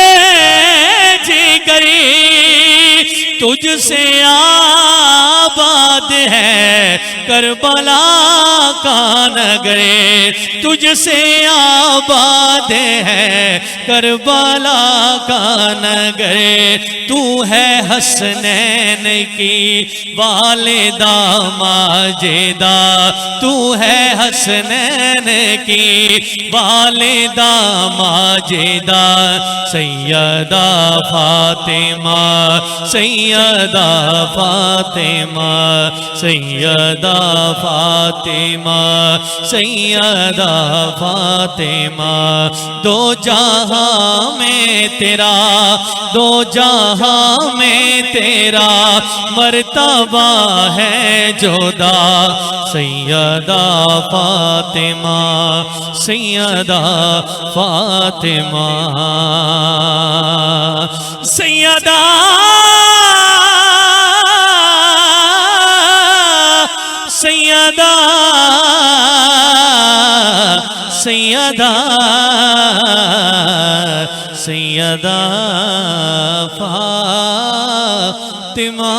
جگری تجھ سے آباد ہے کربلا کا نگر تجھ سے آباد ہے کربلا کا نگر تو ہے حسنین کی والدہ ماجدہ تو ہے حسنین کی والدہ ماجدہ سیدہ فاطمہ سیدہ فاطمہ سیدہ فاطمہ سیدہ فاطمہ دو جہاں میں تیرا دو جہاں میں تیرا مرتبہ ہے جودا سیدہ فاطمہ سیدہ فاطمہ سیدہ سیدہ سیدہ سیدہ فاطمہ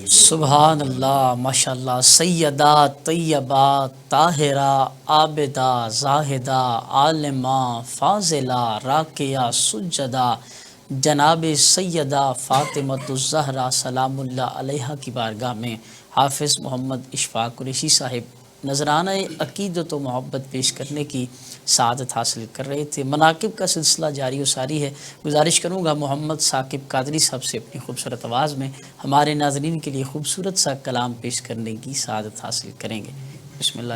سبحان اللہ ماشاءاللہ سیدہ طیبہ طاہرہ عابدہ زاہدہ عالمہ فاضلہ راکعہ سجدہ جناب سیدہ فاطمہ الزہرا سلام اللہ علیہا کی بارگاہ میں حافظ محمد اشفاق قریشی صاحب نذرانہ عقیدت و محبت پیش کرنے کی سعادت حاصل کر رہے تھے۔ مناقب کا سلسلہ جاری و ساری ہے۔ گزارش کروں گا محمد ثاقب قادری صاحب سے اپنی خوبصورت آواز میں ہمارے ناظرین کے لیے خوبصورت سا کلام پیش کرنے کی سعادت حاصل کریں گے۔ بسم اللہ۔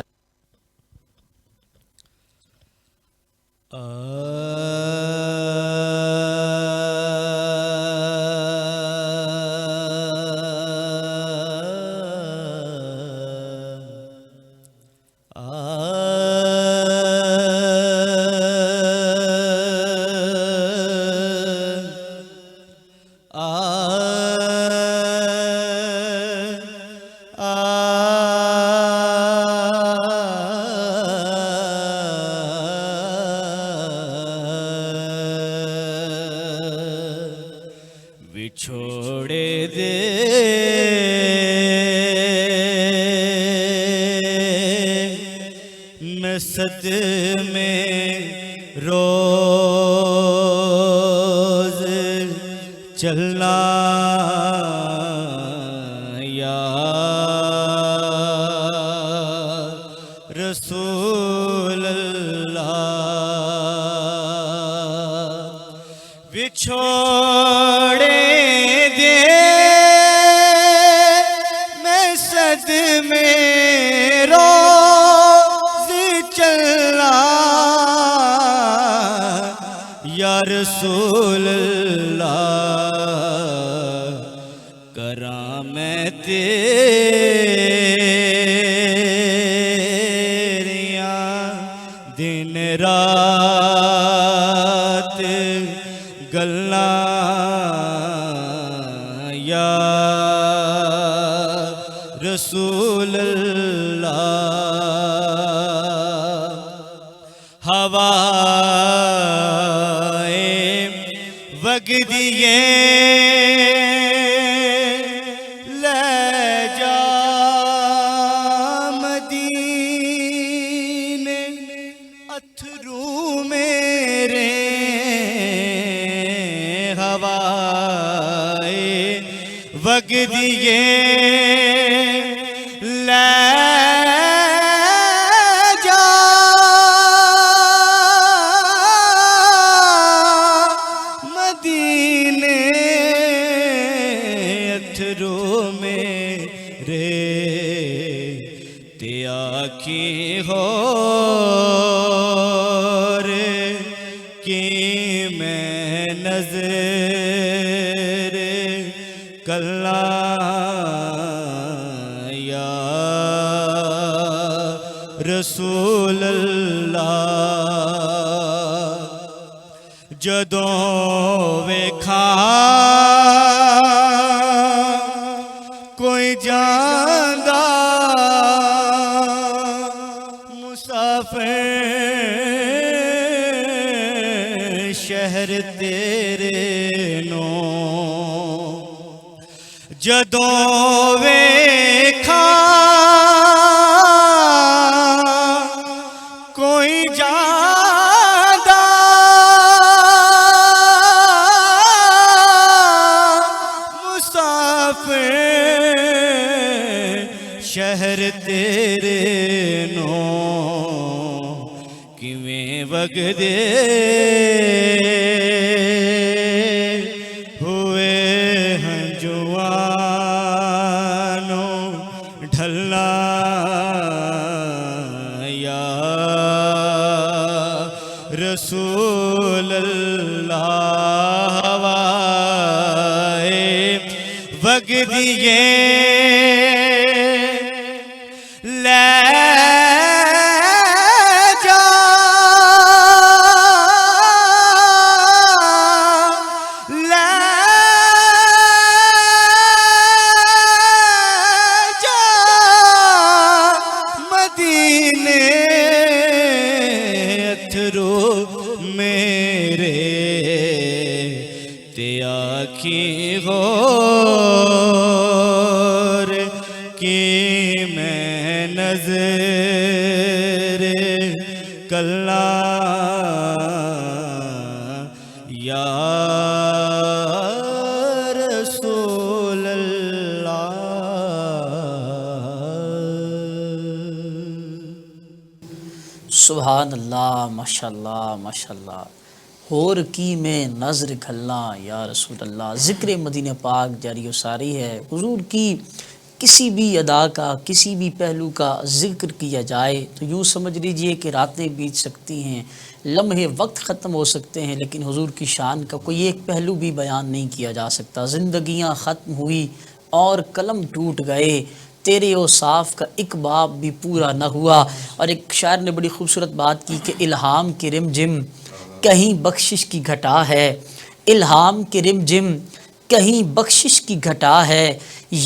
چھوڑے دے میں صدمے روز چلنا یا رسول اللہ بچھوڑے میں روز چلنا یا رسول اللہ کراں میں تیریاں دن رات گلاں یا رسول اللہ ہوائیں وگدیے لے جا مدینے اتھرو میرے ہوائیں وگدیے کی ہور کی میں نظر کلاں یا رسول اللہ جدوں ویکھا کوئی جاندا شہر تیرے نو جدوں ویکھا کوئی جاندا مسافر شہر تیرے نو کیویں وگدے ہوئے ہنجوانوں ڈھلنا یا رسول اللہ ہوائیں وگدیے کی غور کی میں نظر کلاں یا رسول اللہ سبحان اللہ، ماشاءاللہ ماشاءاللہ. اور کی میں نظر کھلنا یا رسول اللہ. ذکر مدینہ پاک جاری و ساری ہے. حضور کی کسی بھی ادا کا، کسی بھی پہلو کا ذکر کیا جائے تو یوں سمجھ لیجئے کہ راتیں بیت سکتی ہیں، لمحے وقت ختم ہو سکتے ہیں، لیکن حضور کی شان کا کوئی ایک پہلو بھی بیان نہیں کیا جا سکتا. زندگیاں ختم ہوئی اور قلم ٹوٹ گئے، تیرے اوصاف کا ایک باب بھی پورا نہ ہوا. اور ایک شاعر نے بڑی خوبصورت بات کی کہ الہام کی رم جم کہیں بخشش کی گھٹا ہے، الہام کی رم جم کہیں بخشش کی گھٹا ہے،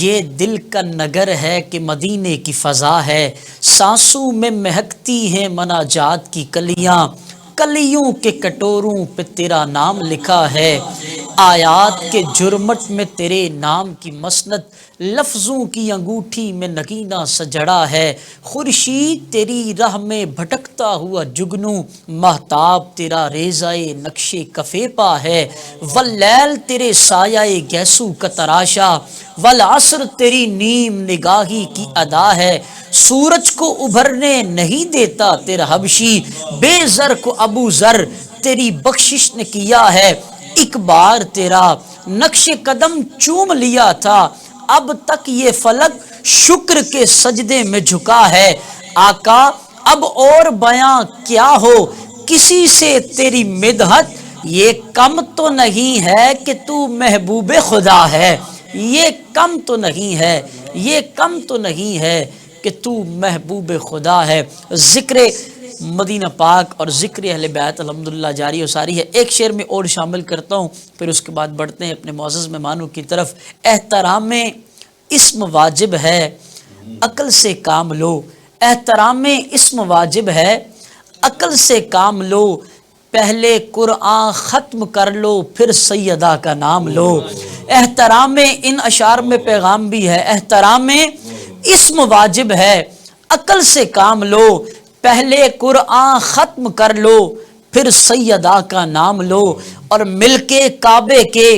یہ دل کا نگر ہے کہ مدینے کی فضا ہے، سانسوں میں مہکتی ہیں مناجات کی کلیاں، کلیوں کے کٹوروں پہ تیرا نام لکھا ہے، آیات کے جرمٹ میں تیرے نام کی مسند، لفظوں کی انگوٹھی میں نگینہ سجڑا ہے، خورشید تیری راہ میں بھٹکتا ہوا جگنو، مہتاب تیرا ریزائے نقش کفے پا ہے، واللیل تیرے سایہ گیسو کا تراشا، والعصر تیری نیم نگاہی کی ادا ہے، سورج کو ابھرنے نہیں دیتا تیرا حبشی، بے زر کو ابو ذر تیری بخشش نے کیا ہے، ایک بار تیرا نقش قدم چوم لیا تھا، اب تک یہ فلک شکر کے سجدے میں جھکا ہے، آقا اب اور بیاں کیا ہو کسی سے تیری مدحت، یہ کم تو نہیں ہے کہ تو محبوب خدا ہے، یہ کم تو نہیں ہے، یہ کم تو نہیں ہے کہ تو محبوب خدا ہے. ذکر مدینہ پاک اور ذکر اہل بیت الحمدللہ جاری و ساری ہے. ایک شعر میں اور شامل کرتا ہوں، پھر اس کے بعد بڑھتے ہیں اپنے معزز مہمانوں کی طرف. احترام اسم واجب ہے عقل سے کام لو، احترام اسم واجب ہے عقل سے کام لو، پہلے قرآن ختم کر لو پھر سیدہ کا نام لو. احترام ان اشعار میں پیغام بھی ہے، احترام اسم واجب ہے عقل سے کام لو، پہلے قرآن ختم کر لو پھر سیدہ کا نام لو. اور مل کے کعبے کے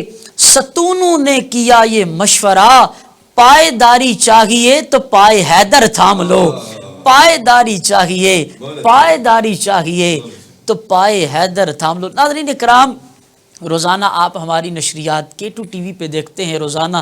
ستونوں نے کیا یہ مشورہ، پائے داری چاہیے تو پائے حیدر تھام لو، پائے داری چاہیے، پائے داری چاہیے تو پائے حیدر تھام لو. ناظرین اکرام، روزانہ آپ ہماری نشریات K2 ٹی وی پہ دیکھتے ہیں، روزانہ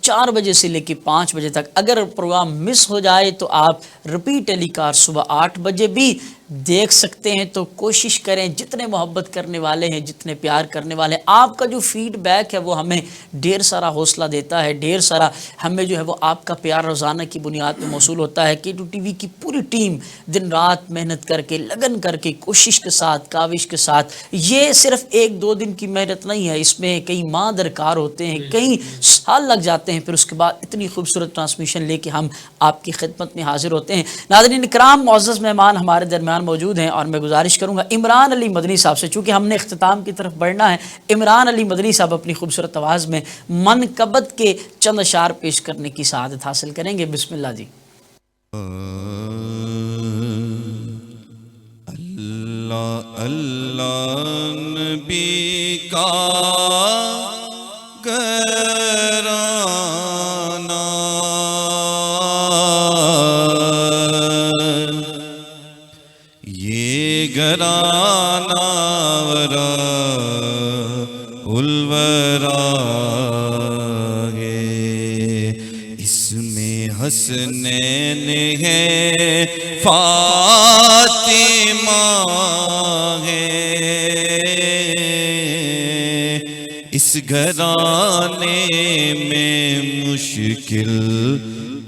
4 بجے سے لے کے 5 بجے تک. اگر پروگرام مس ہو جائے تو آپ ریپیٹ ٹیلی کاسٹ صبح 8 بجے بھی دیکھ سکتے ہیں. تو کوشش کریں، جتنے محبت کرنے والے ہیں، جتنے پیار کرنے والے ہیں، آپ کا جو فیڈ بیک ہے وہ ہمیں ڈھیر سارا حوصلہ دیتا ہے، ڈھیر سارا ہمیں جو ہے وہ آپ کا پیار روزانہ کی بنیاد پہ موصول ہوتا ہے. K2 ٹی وی کی پوری ٹیم دن رات محنت کر کے، لگن کر کے، کوشش کے ساتھ، کاوش کے ساتھ، یہ صرف 1-2 دن کی محنت نہیں ہے، اس میں کئی ماہ درکار ہوتے ہیں، کئی سال لگ جاتے ہیں، پھر اس کے بعد اتنی خوبصورت ٹرانسمیشن لے کے ہم آپ کی خدمت میں حاضر ہوتے ہیں. ناظرین اکرام، معزز مہمان ہمارے درمیان موجود ہیں اور میں گزارش کروں گا عمران علی مدنی صاحب سے، چونکہ ہم نے اختتام کی طرف بڑھنا ہے. عمران علی مدنی صاحب اپنی خوبصورت آواز میں منقبت کے چند اشعار پیش کرنے کی سعادت حاصل کریں گے. بسم اللہ جی. اللہ اللہ نبی کا گھرانہ، یہ گھرانہ ورا الورا ہے، اس میں حسنین ہے فاطمہ ہے، اس گھرانے میں مشکل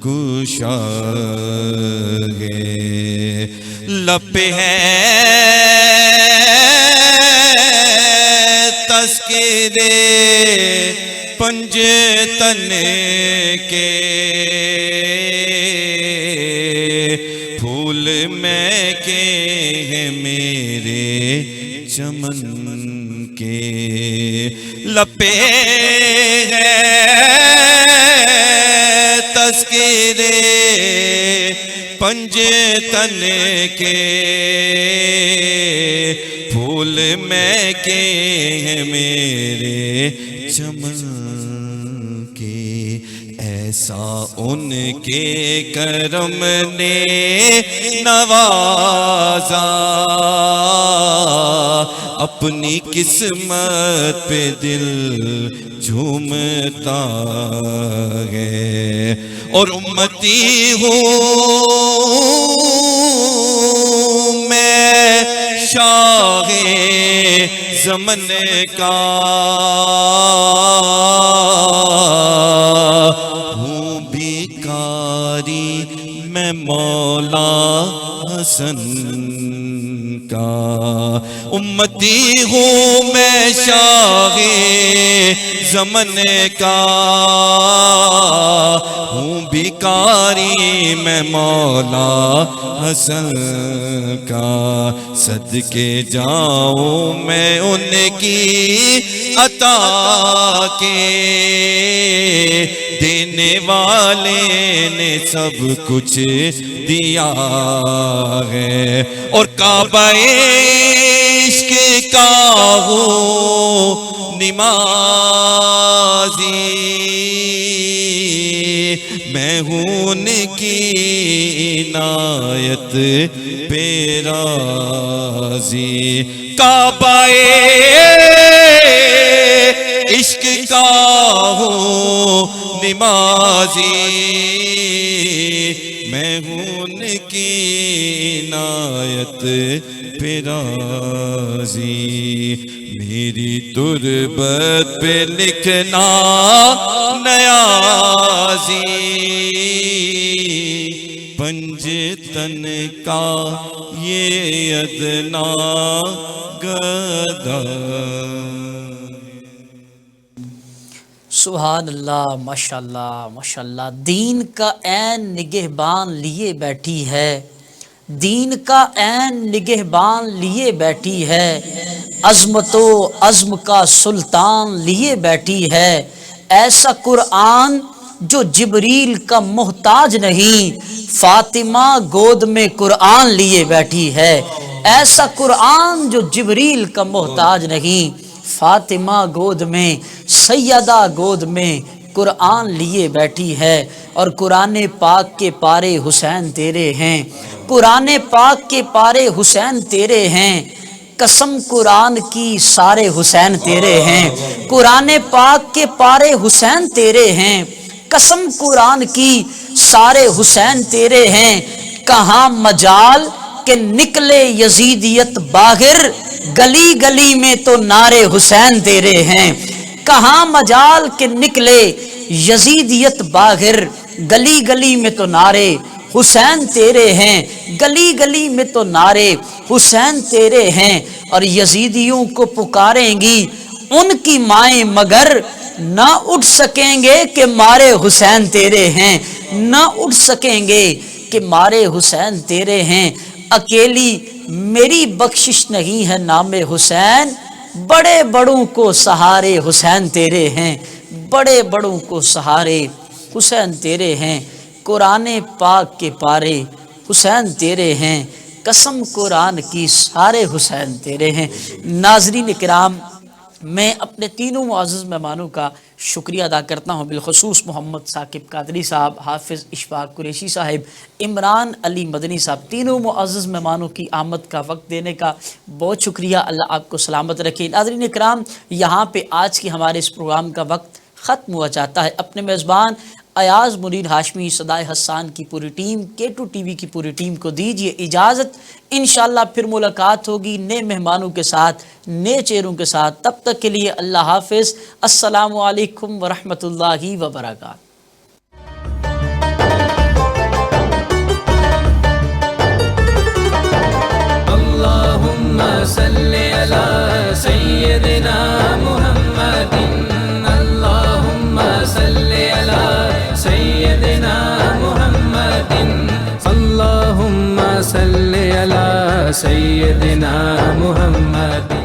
کشا ہے، لب ہے تذکرے پنجتن کے، پھول میں کے ہیں میرے چمن کے، لپے ہیں تذکرے پنجتن کے، پھول میں کے ہیں میرے چمن کے، اے ایسا ان کے کرم نے نوازا، اپنی قسمت پہ دل جھومتا ہے، اور امتی ہوں میں شاہ زمن کا، ہوں بھیکاری میں مولا حسن کا، امتی ہوں میں شاہ زمن کا، ہوں بھیکاری میں مولا حسن کا، صدقے جاؤں میں ان کی عطا کے، دینے والے نے سب کچھ دیا ہے، اور کعبہ عشق کا ہوں نمازی، میں ہوں ان کی عنایت پہ راضی، کعبہ عشق کا ہوں نمازی، میں ہوں ان کی عنایت پہ راضی، میری تربت پہ لکھنا نیازی، پنجتن کا یہ ادنا گدا۔ سبحان اللہ، ماشاءاللہ ماشاءاللہ، دین کا عین نگہبان لیے بیٹھی ہے، دین کا عین نگہبان لیے بیٹھی ہے، عظمت و عزم کا سلطان لیے بیٹھی ہے، ایسا قرآن جو جبریل کا محتاج نہیں، فاطمہ گود میں قرآن لیے بیٹھی ہے، ایسا قرآن جو جبریل کا محتاج نہیں، فاطمہ گود میں سیدہ گود میں قرآن لیے بیٹھی ہے، اور قرآن پاک کے پارے حسین تیرے ہیں، قرآن پاک کے پارے حسین تیرے ہیں، قسم قرآن کی سارے حسین تیرے ہیں، قرآن پاک کے پارے حسین تیرے ہیں، قسم قرآن کی سارے حسین تیرے ہیں، کہاں مجال کہ نکلے یزیدیت باہر، گلی گلی میں تو نعرے حسین تیرے ہیں، کہاں مجال کہ نکلے یزیدیت باہر، گلی گلی میں تو نعرے حسین تیرے ہیں، گلی گلی میں تو نعرے حسین تیرے ہیں، اور یزیدیوں کو پکاریں گی ان کی مائیں مگر نہ اٹھ سکیں گے کہ مارے حسین تیرے ہیں، نہ اٹھ سکیں گے کہ مارے حسین تیرے ہیں، اکیلی میری بخشش نہیں ہے نام حسین، بڑے بڑوں کو سہارے حسین تیرے ہیں، بڑے بڑوں کو سہارے حسین تیرے ہیں، قرآن پاک کے پارے حسین تیرے ہیں، قسم قرآن کی سارے حسین تیرے ہیں۔ ناظرین کرام، میں اپنے تینوں معزز مہمانوں کا شکریہ ادا کرتا ہوں، بالخصوص محمد ثاقب قادری صاحب، حافظ اشفاق قریشی صاحب، عمران علی مدنی صاحب، تینوں معزز مہمانوں کی آمد کا وقت دینے کا بہت شکریہ، اللہ آپ کو سلامت رکھے۔ ناظرین کرام، یہاں پہ آج کے ہمارے اس پروگرام کا وقت ختم ہوا جاتا ہے۔ اپنے میزبان ایاز منیر ہاشمی، صدائے حسان کی پوری ٹیم، K2 TV کی پوری ٹیم کو دیجیے اجازت، انشاءاللہ پھر ملاقات ہوگی نئے مہمانوں کے ساتھ، نئے چہروں کے ساتھ، تب تک کے لیے اللہ حافظ، السلام علیکم ورحمۃ اللہ وبرکاتہ۔ اللہم صلی علی سیدنا محمد، اللہم صلی علی سیدنا محمد، اللہم صلی علی سیدنا محمد۔